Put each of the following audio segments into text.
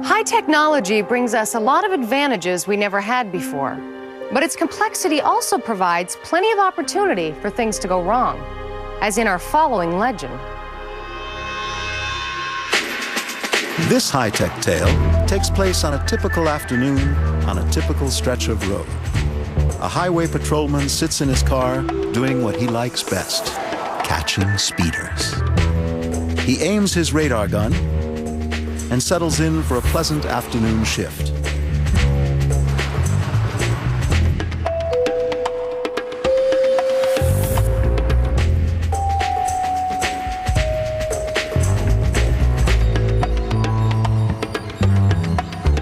High technology brings us a lot of advantages we never had before, but its complexity also provides plenty of opportunity for things to go wrong, as in our following legend. This high-tech tale takes place on a typical afternoon on a typical stretch of road. A highway patrolman sits in his car doing what he likes best, catching speeders. He aims his radar gun and settles in for a pleasant afternoon shift.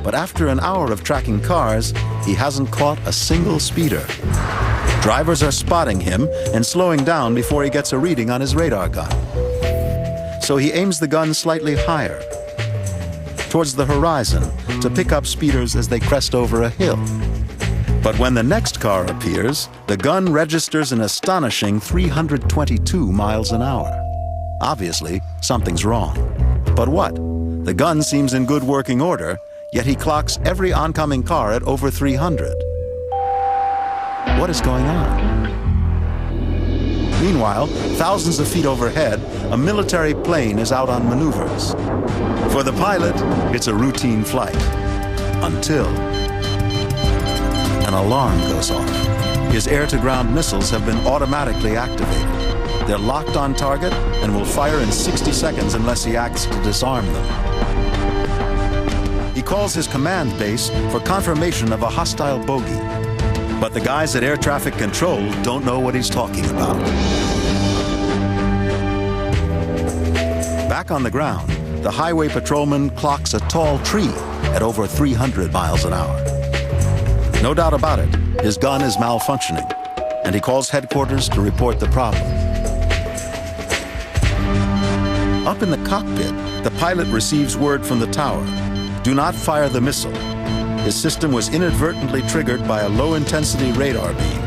But after an hour of tracking cars, he hasn't caught a single speeder. Drivers are spotting him and slowing down before he gets a reading on his radar gun. So he aims the gun slightly higher, towards the horizon, to pick up speeders as they crest over a hill. But when the next car appears, the gun registers an astonishing 322 miles an hour. Obviously, something's wrong. But what? The gun seems in good working order, yet he clocks every oncoming car at over 300. What is going on? Meanwhile, thousands of feet overhead, a military plane is out on maneuvers. For the pilot, it's a routine flight. Until an alarm goes off. His air-to-ground missiles have been automatically activated. They're locked on target and will fire in 60 seconds unless he acts to disarm them. He calls his command base for confirmation of a hostile bogey. But the guys at Air Traffic Control don't know what he's talking about. Back on the ground, the highway patrolman clocks a tall tree at over 300 miles an hour. No doubt about it, his gun is malfunctioning, and he calls headquarters to report the problem. Up in the cockpit, the pilot receives word from the tower. Do not fire the missile. His system was inadvertently triggered by a low-intensity radar beam.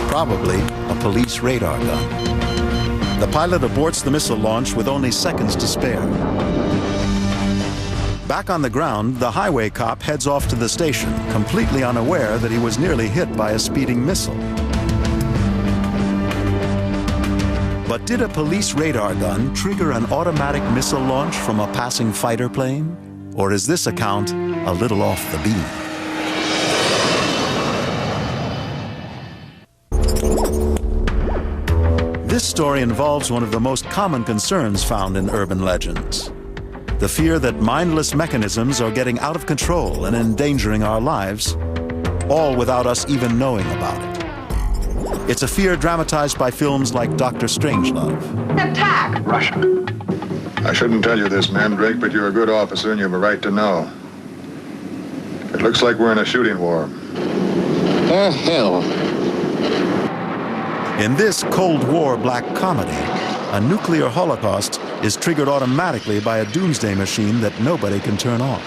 Probably a police radar gun. The pilot aborts the missile launch with only seconds to spare. Back on the ground, the highway cop heads off to the station, completely unaware that he was nearly hit by a speeding missile. But did a police radar gun trigger an automatic missile launch from a passing fighter plane? Or is this account a little off the beam? This story involves one of the most common concerns found in urban legends. The fear that mindless mechanisms are getting out of control and endangering our lives, all without us even knowing about it. It's a fear dramatized by films like Dr. Strangelove. Attack! Russia. I shouldn't tell you this, Mandrake, but you're a good officer and you have a right to know. It looks like we're in a shooting war. The hell? In this Cold War black comedy, a nuclear holocaust is triggered automatically by a doomsday machine that nobody can turn off.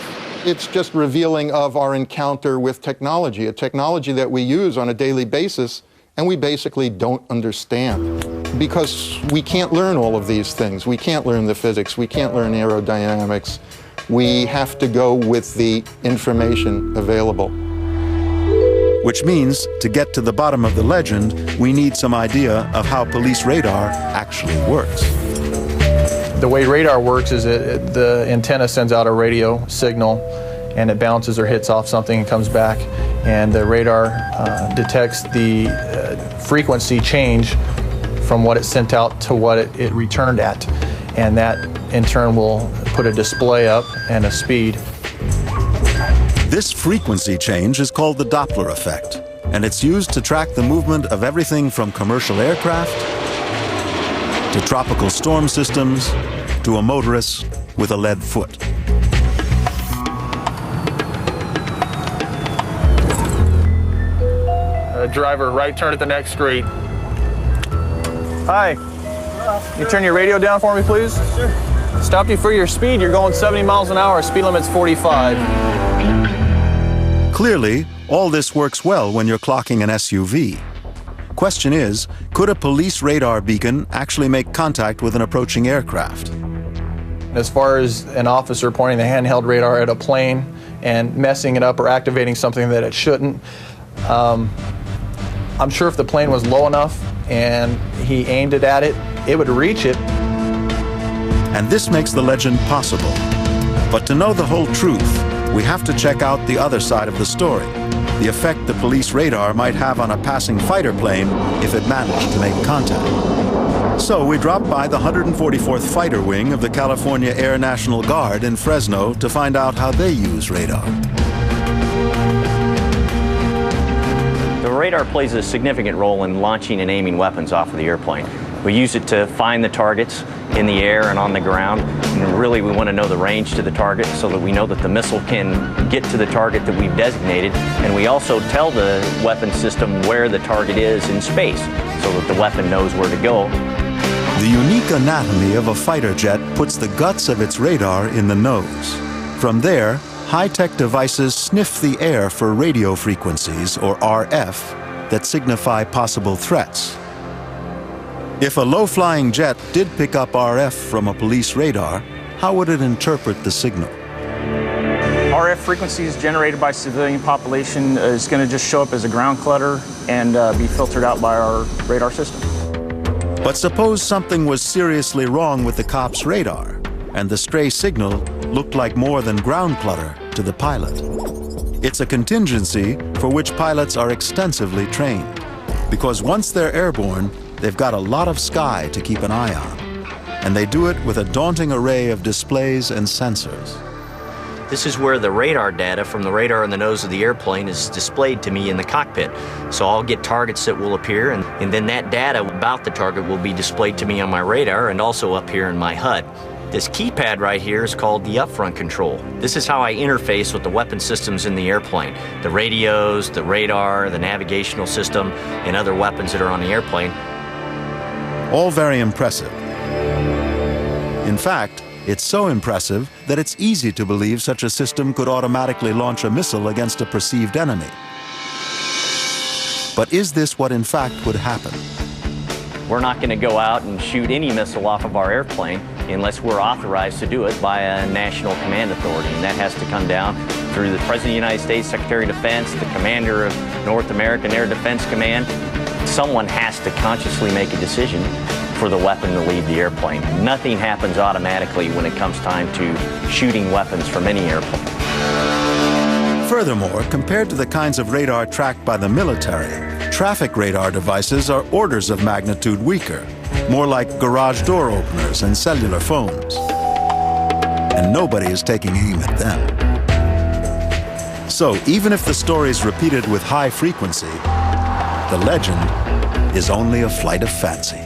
It's just revealing of our encounter with technology, a technology that we use on a daily basis, and we basically don't understand. Because we can't learn all of these things. We can't learn the physics. We can't learn aerodynamics. We have to go with the information available. Which means, to get to the bottom of the legend, we need some idea of how police radar actually works. The way radar works is the antenna sends out a radio signal, and it bounces or hits off something and comes back, and the radar detects the frequency change from what it sent out to what it returned at. And that, in turn, will put a display up and a speed. This frequency change is called the Doppler effect, and it's used to track the movement of everything from commercial aircraft to tropical storm systems to a motorist with a lead foot. Driver, right turn at the next street. Hi. You turn your radio down for me, please? Sure. Stopped you for your speed. You're going 70 miles an hour. Speed limit's 45. Clearly, all this works well when you're clocking an SUV. Question is, could a police radar beacon actually make contact with an approaching aircraft? As far as an officer pointing the handheld radar at a plane and messing it up or activating something that it shouldn't, I'm sure if the plane was low enough and he aimed it at it, it would reach it. And this makes the legend possible. But to know the whole truth, we have to check out the other side of the story, the effect the police radar might have on a passing fighter plane if it managed to make contact. So we dropped by the 144th Fighter Wing of the California Air National Guard in Fresno to find out how they use radar. The radar plays a significant role in launching and aiming weapons off of the airplane. We use it to find the targets in the air and on the ground. And really, we want to know the range to the target so that we know that the missile can get to the target that we've designated. And we also tell the weapon system where the target is in space so that the weapon knows where to go. The unique anatomy of a fighter jet puts the guts of its radar in the nose. From there, high-tech devices sniff the air for radio frequencies, or RF, that signify possible threats. If a low-flying jet did pick up RF from a police radar, how would it interpret the signal? RF frequencies generated by civilian population is going to just show up as a ground clutter and be filtered out by our radar system. But suppose something was seriously wrong with the cop's radar, and the stray signal looked like more than ground clutter to the pilot. It's a contingency for which pilots are extensively trained, because once they're airborne, they've got a lot of sky to keep an eye on, and they do it with a daunting array of displays and sensors. This is where the radar data from the radar in the nose of the airplane is displayed to me in the cockpit. So I'll get targets that will appear, and then that data about the target will be displayed to me on my radar and also up here in my HUD. This keypad right here is called the upfront control. This is how I interface with the weapon systems in the airplane. The radios, the radar, the navigational system, and other weapons that are on the airplane. All very impressive. In fact, it's so impressive that it's easy to believe such a system could automatically launch a missile against a perceived enemy. But is this what in fact would happen? We're not going to go out and shoot any missile off of our airplane unless we're authorized to do it by a national command authority. And that has to come down through the President of the United States, Secretary of Defense, the Commander of North American Air Defense Command. Someone has to consciously make a decision for the weapon to leave the airplane. Nothing happens automatically when it comes time to shooting weapons from any airplane. Furthermore, compared to the kinds of radar tracked by the military, traffic radar devices are orders of magnitude weaker, more like garage door openers and cellular phones. And nobody is taking aim at them. So even if the story's repeated with high frequency, the legend is only a flight of fancy.